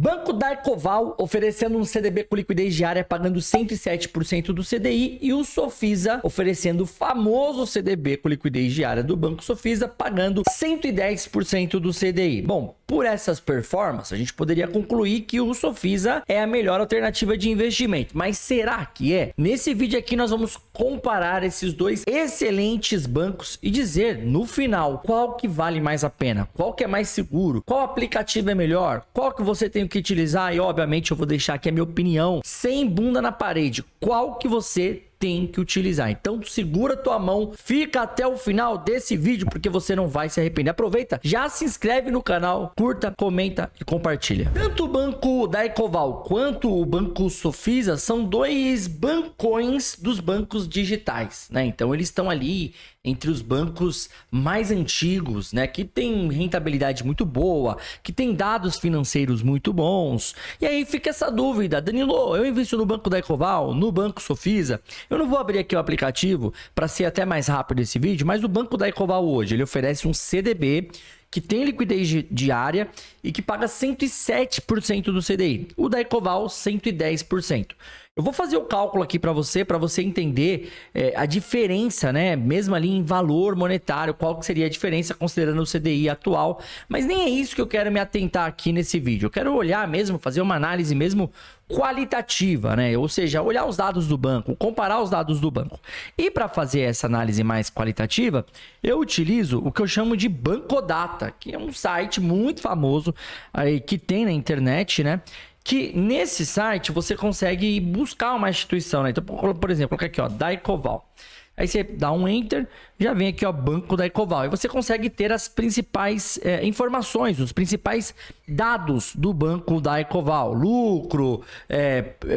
Banco Daycoval oferecendo um CDB com liquidez diária pagando 107% do CDI e o Sofisa oferecendo o famoso CDB com liquidez diária do Banco Sofisa pagando 110% do CDI. Bom, por essas performances, a gente poderia concluir que o Sofisa é a melhor alternativa de investimento. Mas será que é? Nesse vídeo aqui nós vamos comparar esses dois excelentes bancos e dizer no final qual que vale mais a pena, qual que é mais seguro, qual aplicativo é melhor, qual que você tem que utilizar e obviamente eu vou deixar aqui a minha opinião sem bunda na parede, qual que você tem que utilizar. Então segura tua mão, fica até o final desse vídeo porque você não vai se arrepender. Aproveita, já se inscreve no canal, curta, comenta e compartilha. Tanto o Banco Daycoval quanto o Banco Sofisa são dois bancões dos bancos digitais, né? Então eles estão ali entre os bancos mais antigos, né? Que tem rentabilidade muito boa, que tem dados financeiros muito bons. E aí fica essa dúvida, Danilo, eu invisto no Banco Daycoval, no Banco Sofisa? Eu não vou abrir aqui o aplicativo para ser até mais rápido esse vídeo, mas o Banco Daycoval hoje, ele oferece um CDB que tem liquidez diária e que paga 107% do CDI. O Daycoval, 110%. Eu vou fazer o cálculo aqui para você entender a diferença, né? Mesmo ali em valor monetário, qual que seria a diferença considerando o CDI atual. Mas nem é isso que eu quero me atentar aqui nesse vídeo. Eu quero olhar mesmo, fazer uma análise mesmo qualitativa, né? Ou seja, olhar os dados do banco, comparar os dados do banco. E para fazer essa análise mais qualitativa, eu utilizo o que eu chamo de Banco-Data, que é um site muito famoso aí que tem na internet, né? Que nesse site você consegue buscar uma instituição, né? Então, por exemplo, coloca aqui, ó, Daycoval. Aí você dá um Enter, já vem aqui, ó, Banco Daycoval. E você consegue ter as principais informações, os principais dados do Banco Daycoval. Lucro,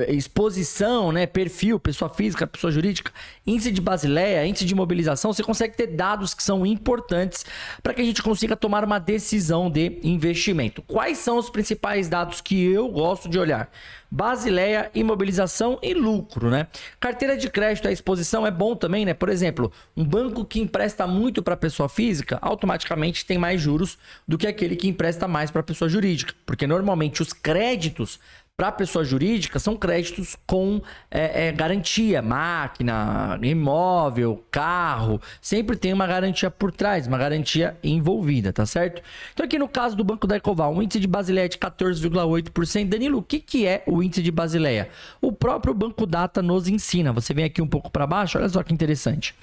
exposição, né, perfil, pessoa física, pessoa jurídica, índice de Basileia, índice de mobilização. Você consegue ter dados que são importantes para que a gente consiga tomar uma decisão de investimento. Quais são os principais dados que eu gosto de olhar? Basileia, imobilização e lucro, né? Carteira de crédito, a exposição é bom também, né? Por exemplo, um banco que empresta muito para pessoa física, automaticamente tem mais juros do que aquele que empresta mais para pessoa jurídica, porque normalmente os créditos para pessoa jurídica são créditos com garantia, máquina, imóvel, carro, sempre tem uma garantia por trás, uma garantia envolvida, tá certo? Então aqui no caso do Banco Daycoval, um índice de Basileia de 14,8%. Danilo, o que é o índice de Basileia? O próprio Banco Data nos ensina. Você vem aqui um pouco para baixo, olha só que interessante.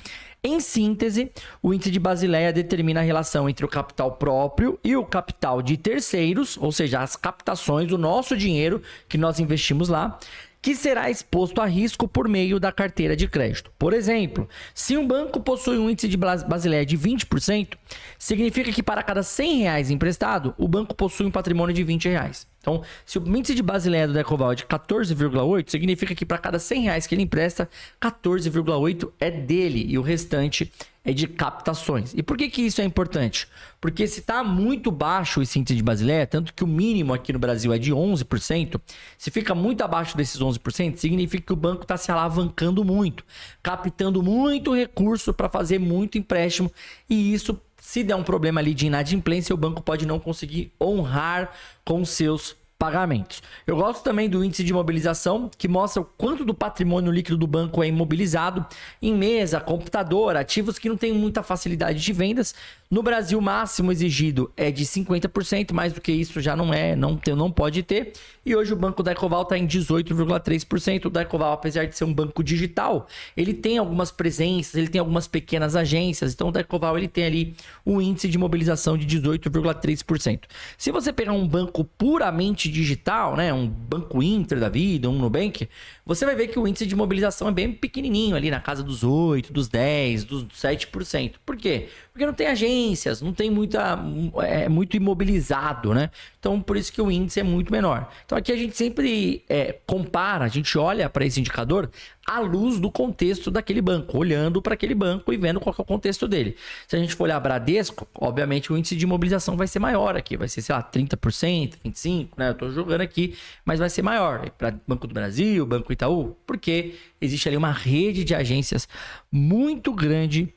Em síntese, o índice de Basileia determina a relação entre o capital próprio e o capital de terceiros, ou seja, as captações do nosso dinheiro que nós investimos lá, que será exposto a risco por meio da carteira de crédito. Por exemplo, se um banco possui um índice de Basileia de 20%, significa que para cada R$100 emprestado, o banco possui um patrimônio de R$20. Então, se o índice de Basileia do Daycoval é de 14,8, significa que para cada R$100 que ele empresta, 14,8 é dele e o restante é de captações. E por que isso é importante? Porque se está muito baixo esse índice de Basileia, tanto que o mínimo aqui no Brasil é de 11%, se fica muito abaixo desses 11%, significa que o banco está se alavancando muito, captando muito recurso para fazer muito empréstimo e isso, se der um problema ali de inadimplência, o banco pode não conseguir honrar com seus pagamentos. Eu gosto também do índice de mobilização, que mostra o quanto do patrimônio líquido do banco é imobilizado em mesa, computador, ativos que não têm muita facilidade de vendas. No Brasil, o máximo exigido é de 50%, mais do que isso já não pode ter. E hoje o Banco Daycoval está em 18,3%. O Daycoval, apesar de ser um banco digital, ele tem algumas presenças, ele tem algumas pequenas agências. Então o Daycoval ele tem ali um índice de mobilização de 18,3%. Se você pegar um banco puramente digital, né, um Banco Inter da vida, um Nubank, você vai ver que o índice de mobilização é bem pequenininho, ali na casa dos 8%, dos 10%, dos 7%. Por quê? Porque não tem agências, não tem muito imobilizado, né? Então, por isso que o índice é muito menor. Então, aqui a gente sempre compara, a gente olha para esse indicador à luz do contexto daquele banco, olhando para aquele banco e vendo qual que é o contexto dele. Se a gente for olhar Bradesco, obviamente o índice de imobilização vai ser maior aqui, vai ser, sei lá, 30%, 25%, né? Eu tô jogando aqui, mas vai ser maior para Banco do Brasil, Banco Itaú, porque existe ali uma rede de agências muito grande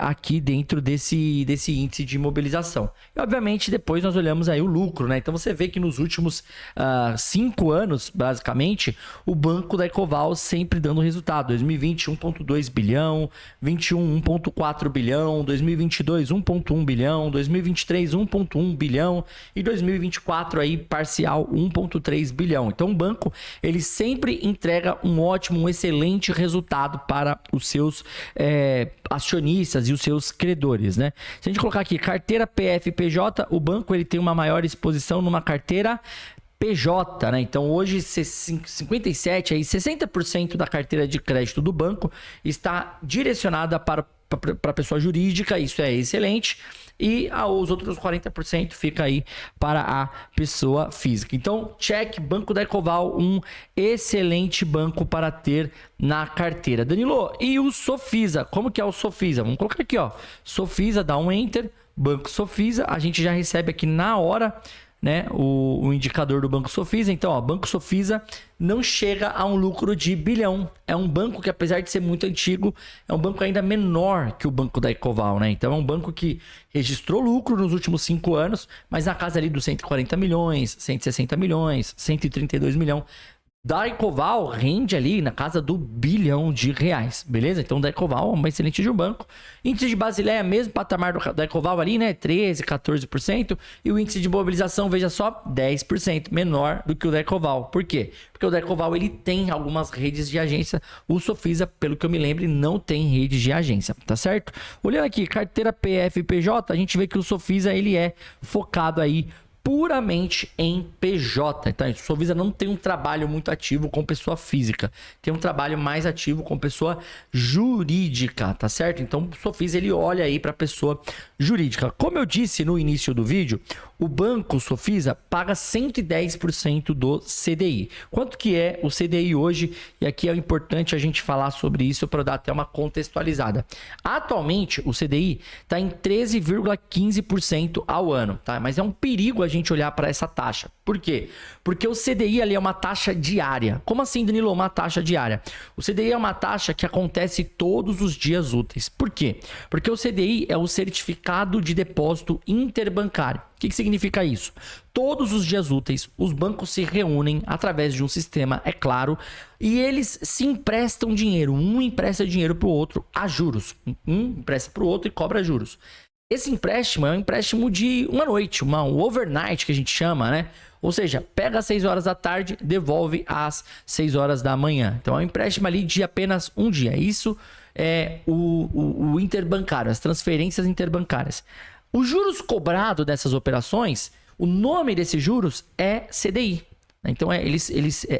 aqui dentro desse índice de imobilização. E, obviamente, depois nós olhamos aí o lucro, né? Então, você vê que nos últimos 5 anos, basicamente, o banco da Ecoval sempre dando resultado. 2020, 1,2 bilhão, 21, 1,4 bilhão, 2022, 1,1 bilhão, 2023, 1,1 bilhão e 2024 aí parcial 1,3 bilhão. Então, o banco, ele sempre entrega um ótimo, um excelente resultado para os seus acionistas e os seus credores, né? Se a gente colocar aqui carteira PF-PJ, o banco ele tem uma maior exposição numa carteira PJ, né? Então hoje 57 aí 60% da carteira de crédito do banco está direcionada para pessoa jurídica, isso é excelente, e os outros 40% fica aí para a pessoa física. Então, check, Banco da Ecoval, um excelente banco para ter na carteira. Danilo, e o Sofisa? Como que é o Sofisa? Vamos colocar aqui, ó. Sofisa, dá um enter, Banco Sofisa, a gente já recebe aqui na hora, né, o indicador do Banco Sofisa. Então, ó, Banco Sofisa não chega a um lucro de bilhão. É um banco que, apesar de ser muito antigo, é um banco ainda menor que o Banco da Ecoval, né? Então, é um banco que registrou lucro nos últimos 5 anos, mas na casa ali dos 140 milhões, 160 milhões, 132 milhões. Da Ecoval rende ali na casa do bilhão de reais, beleza? Então, da Ecoval é um excelente de um banco. Índice de Basileia, mesmo patamar da Ecoval ali, né? 13%, 14%. E o índice de mobilização, veja só, 10% menor do que o da Ecoval. Por quê? Porque o da Ecoval, ele tem algumas redes de agência. O Sofisa, pelo que eu me lembro, não tem rede de agência, tá certo? Olhando aqui, carteira PF-PJ, a gente vê que o Sofisa, ele é focado aí puramente em PJ. Então, o Sofisa não tem um trabalho muito ativo com pessoa física, tem um trabalho mais ativo com pessoa jurídica, tá certo? Então, o Sofisa, ele olha aí para pessoa jurídica. Como eu disse no início do vídeo, o banco Sofisa paga 110% do CDI. Quanto que é o CDI hoje? E aqui é importante a gente falar sobre isso para dar até uma contextualizada. Atualmente, o CDI está em 13,15% ao ano, tá? Mas é um perigo a gente olhar para essa taxa. Por quê? Porque o CDI ali é uma taxa diária. Como assim, Danilo? Uma taxa diária. O CDI é uma taxa que acontece todos os dias úteis. Por quê? Porque o CDI é o Certificado de Depósito Interbancário. O que significa isso? Todos os dias úteis, os bancos se reúnem através de um sistema, é claro, e eles se emprestam dinheiro. Um empresta dinheiro para o outro a juros. Um empresta para o outro e cobra juros. Esse empréstimo é um empréstimo de uma noite, um overnight que a gente chama, né? Ou seja, pega às 6 horas da tarde, devolve às 6 horas da manhã. Então é um empréstimo ali de apenas um dia. Isso é o interbancário, as transferências interbancárias. Os juros cobrados dessas operações, o nome desses juros é CDI. Então é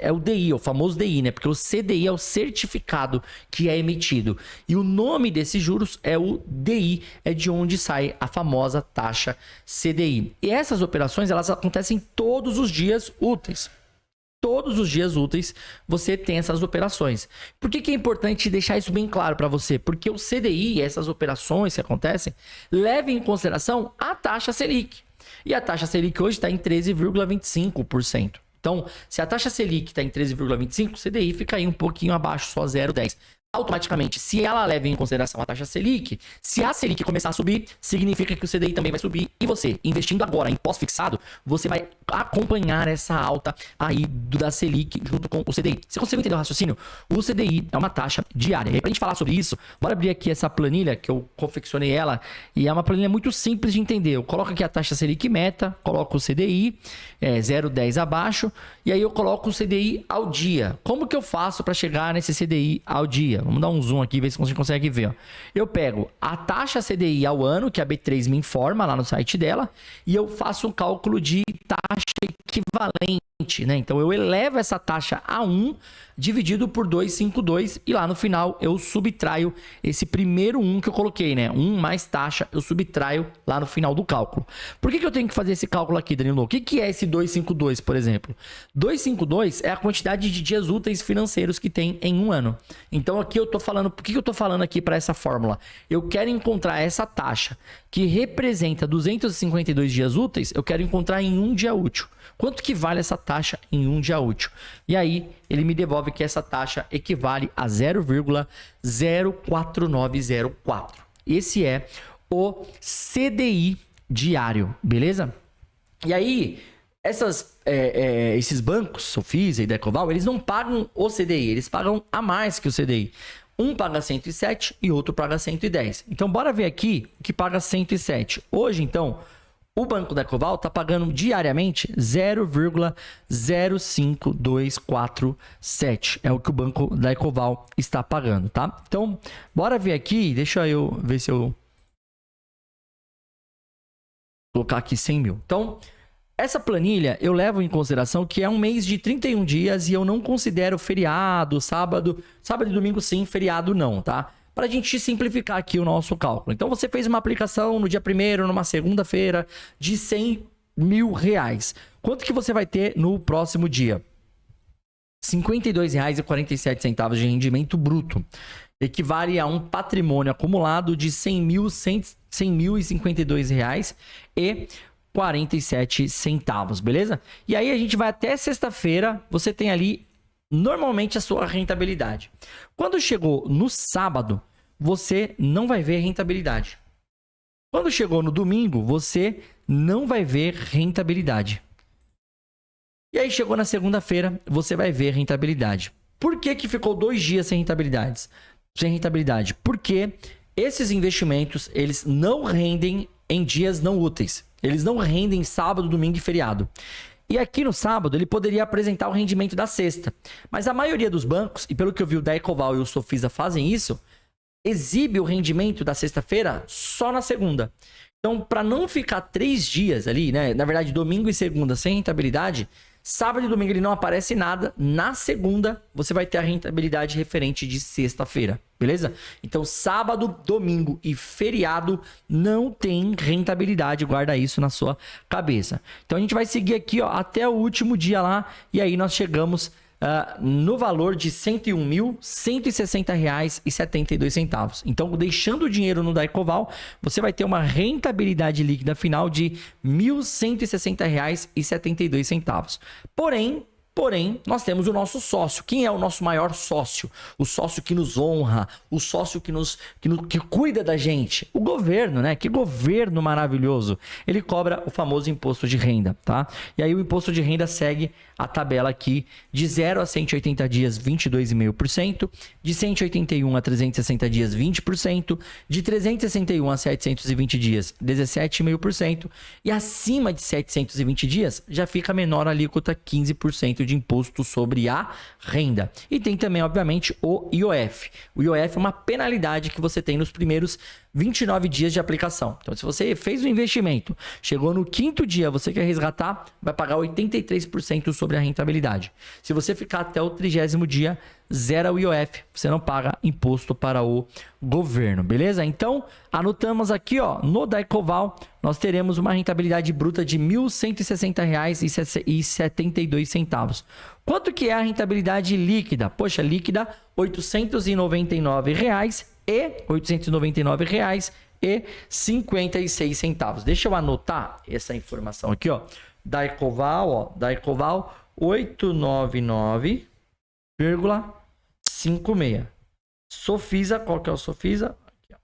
o DI, o famoso DI, né? Porque o CDI é o certificado que é emitido. E o nome desses juros é o DI, é de onde sai a famosa taxa CDI. E essas operações, elas acontecem todos os dias úteis. Todos os dias úteis você tem essas operações. Por que é importante deixar isso bem claro para você? Porque o CDI, essas operações que acontecem, levam em consideração a taxa Selic. E a taxa Selic hoje está em 13,25%. Então, se a taxa Selic está em 13,25%, o CDI fica aí um pouquinho abaixo, só 0,10%. Automaticamente, se ela leva em consideração a taxa Selic, se a Selic começar a subir, significa que o CDI também vai subir. E você, investindo agora em pós-fixado, você vai acompanhar essa alta aí da Selic junto com o CDI. Você consegue entender o raciocínio? O CDI é uma taxa diária. E aí, pra gente falar sobre isso, bora abrir aqui essa planilha, que eu confeccionei ela, e é uma planilha muito simples de entender. Eu coloco aqui a taxa Selic meta, coloco o CDI, 0,10 abaixo, e aí eu coloco o CDI ao dia. Como que eu faço para chegar nesse CDI ao dia? Ó. Vamos dar um zoom aqui, ver se você consegue ver. Ó. Eu pego a taxa CDI ao ano, que a B3 me informa lá no site dela, e eu faço um cálculo de taxa equivalente, né? Então eu elevo essa taxa a 1 dividido por 252 e lá no final eu subtraio esse primeiro 1 que eu coloquei, né? 1 mais taxa, eu subtraio lá no final do cálculo. Por que eu tenho que fazer esse cálculo aqui, Danilo? O que é esse 252, por exemplo? 252 é a quantidade de dias úteis financeiros que tem em um ano. Então aqui eu tô falando, por que eu tô falando aqui para essa fórmula? Eu quero encontrar essa taxa que representa 252 dias úteis, eu quero encontrar em um dia útil. Quanto que vale essa taxa em um dia útil? E aí, ele me devolve que essa taxa equivale a 0,04904. Esse é o CDI diário, beleza? E aí, esses bancos, Sofisa e Decoval, eles não pagam o CDI, eles pagam a mais que o CDI. Um paga 107 e outro paga 110. Então, bora ver aqui o que paga 107. Hoje, então, o Banco da Ecoval está pagando diariamente 0,05247. É o que o Banco da Ecoval está pagando, tá? Então, bora ver aqui. Deixa eu ver se eu colocar aqui 100 mil. Então, essa planilha eu levo em consideração que é um mês de 31 dias e eu não considero feriado, sábado e domingo sim, feriado não, tá? Para a gente simplificar aqui o nosso cálculo. Então, você fez uma aplicação no dia 1º, numa segunda-feira, de 100 mil reais. Quanto que você vai ter no próximo dia? R$ 52,47 de rendimento bruto. Equivale a um patrimônio acumulado de R$ 100.052,47, beleza? E aí a gente vai até sexta-feira, você tem ali normalmente a sua rentabilidade. Quando chegou no sábado, você não vai ver rentabilidade. Quando chegou no domingo, você não vai ver rentabilidade. E aí chegou na segunda-feira, você vai ver rentabilidade. Por que ficou 2 dias sem rentabilidade? Porque esses investimentos, eles não rendem em dias não úteis. Eles não rendem sábado, domingo e feriado. E aqui no sábado, ele poderia apresentar o rendimento da sexta. Mas a maioria dos bancos, e pelo que eu vi o da Ecoval e o Sofisa fazem isso, exibe o rendimento da sexta-feira só na segunda. Então, para não ficar 3 dias ali, né? Na verdade, domingo e segunda sem rentabilidade, sábado e domingo ele não aparece nada. Na segunda, você vai ter a rentabilidade referente de sexta-feira, beleza? Então, sábado, domingo e feriado não tem rentabilidade. Guarda isso na sua cabeça. Então, a gente vai seguir aqui, ó, até o último dia lá. E aí, nós chegamos no valor de R$ 101.160,72. Então, deixando o dinheiro no Daicoval, você vai ter uma rentabilidade líquida final de R$ 1.160,72. Porém, nós temos o nosso sócio. Quem é o nosso maior sócio? O sócio que nos honra, o sócio que cuida da gente. O governo, né? Que governo maravilhoso. Ele cobra o famoso imposto de renda, tá? E aí o imposto de renda segue a tabela aqui de 0 a 180 dias, 22,5%, de 181 a 360 dias, 20%, de 361 a 720 dias, 17,5%, e acima de 720 dias já fica menor a alíquota, 15% de imposto sobre a renda. E tem também, obviamente, o IOF. O IOF é uma penalidade que você tem nos primeiros 29 dias de aplicação. Então, se você fez o investimento, chegou no 5º dia, você quer resgatar, vai pagar 83% sobre a rentabilidade. Se você ficar até o 30º dia, zera o IOF, você não paga imposto para o governo, beleza? Então, anotamos aqui, ó, no Daicoval, nós teremos uma rentabilidade bruta de R$ 1.160,72. Quanto que é a rentabilidade líquida? Poxa, líquida R$ 899,56. Deixa eu anotar essa informação aqui, ó. Daicoval 899,56. Sofisa, qual que é o Sofisa? Aqui, ó.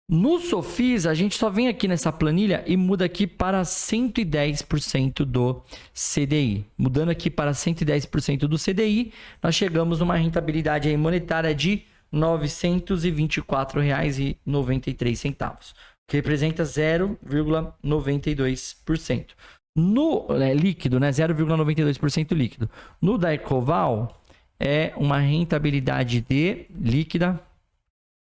No Sofisa, a gente só vem aqui nessa planilha e muda aqui para 110% do CDI. Mudando aqui para 110% do CDI, nós chegamos numa rentabilidade aí monetária de R$ 924,93, que representa 0,92%. No líquido, né? 0,92% líquido. No Daycoval é uma rentabilidade de líquida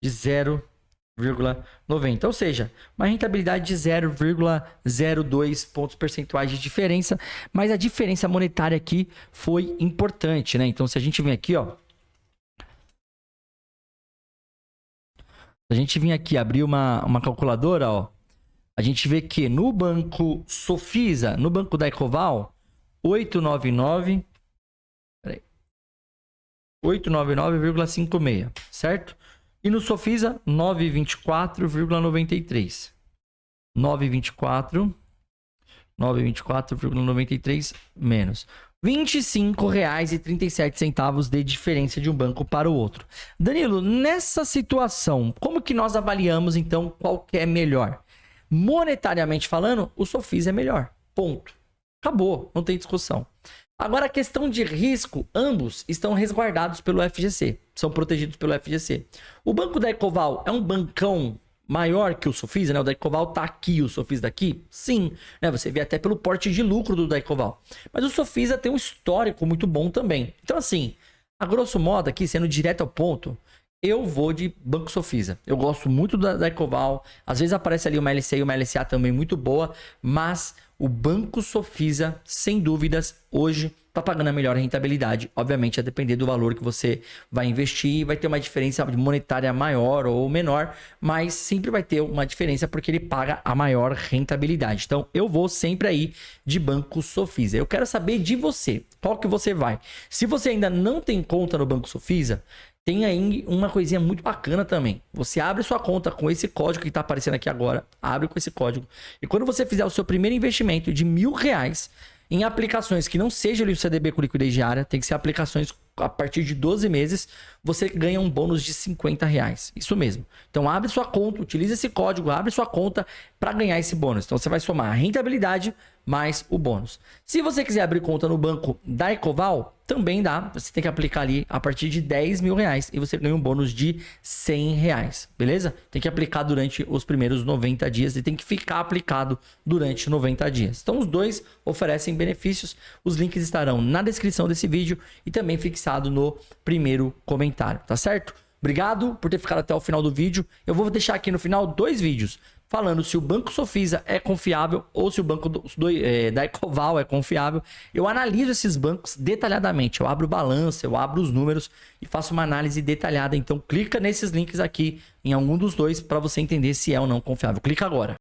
de 0,90. Ou seja, uma rentabilidade de 0,02 pontos percentuais de diferença. Mas a diferença monetária aqui foi importante, né? Então, se a gente vem aqui, ó. Se a gente vir aqui abrir uma calculadora, ó. A gente vê que no banco Sofisa, no banco Daycoval, 899,56, certo? E no Sofisa, 924,93. 924,93 menos. R$ 25,37 de diferença de um banco para o outro. Danilo, nessa situação, como que nós avaliamos, então, qual que é melhor? Monetariamente falando, o Sofisa é melhor. Ponto. Acabou, não tem discussão. Agora, a questão de risco, ambos estão resguardados pelo FGC, são protegidos pelo FGC. O banco Daycoval é um bancão maior que o Sofisa, né? O Daycoval tá aqui, o Sofisa daqui? Sim, né? Você vê até pelo porte de lucro do Daycoval. Mas o Sofisa tem um histórico muito bom também. Então, assim, a grosso modo aqui, sendo direto ao ponto, eu vou de Banco Sofisa. Eu gosto muito da Daycoval. Às vezes aparece ali uma LCI e uma LCA também muito boa. Mas o Banco Sofisa, sem dúvidas, hoje está pagando a melhor rentabilidade. Obviamente, a depender do valor que você vai investir, vai ter uma diferença monetária maior ou menor. Mas sempre vai ter uma diferença porque ele paga a maior rentabilidade. Então, eu vou sempre aí de Banco Sofisa. Eu quero saber de você. Qual que você vai? Se você ainda não tem conta no Banco Sofisa, tem aí uma coisinha muito bacana também. Você abre sua conta com esse código que está aparecendo aqui agora. Abre com esse código. E quando você fizer o seu primeiro investimento de R$1.000 em aplicações que não sejam o CDB com liquidez diária, tem que ser aplicações a partir de 12 meses, você ganha um bônus de R$50. Isso mesmo. Então abre sua conta, utiliza esse código, abre sua conta para ganhar esse bônus. Então você vai somar a rentabilidade mais o bônus. Se você quiser abrir conta no banco Daycoval, também dá. Você tem que aplicar ali a partir de R$10.000 e você ganha um bônus de R$100, beleza? Tem que aplicar durante os primeiros 90 dias e tem que ficar aplicado durante 90 dias. Então os dois oferecem benefícios. Os links estarão na descrição desse vídeo e também fixado no primeiro comentário, tá certo? Obrigado por ter ficado até o final do vídeo. Eu vou deixar aqui no final 2 vídeos falando se o Banco Sofisa é confiável ou se o Banco Daycoval é confiável. Eu analiso esses bancos detalhadamente. Eu abro o balanço, eu abro os números e faço uma análise detalhada. Então clica nesses links aqui em algum dos dois para você entender se é ou não confiável. Clica agora.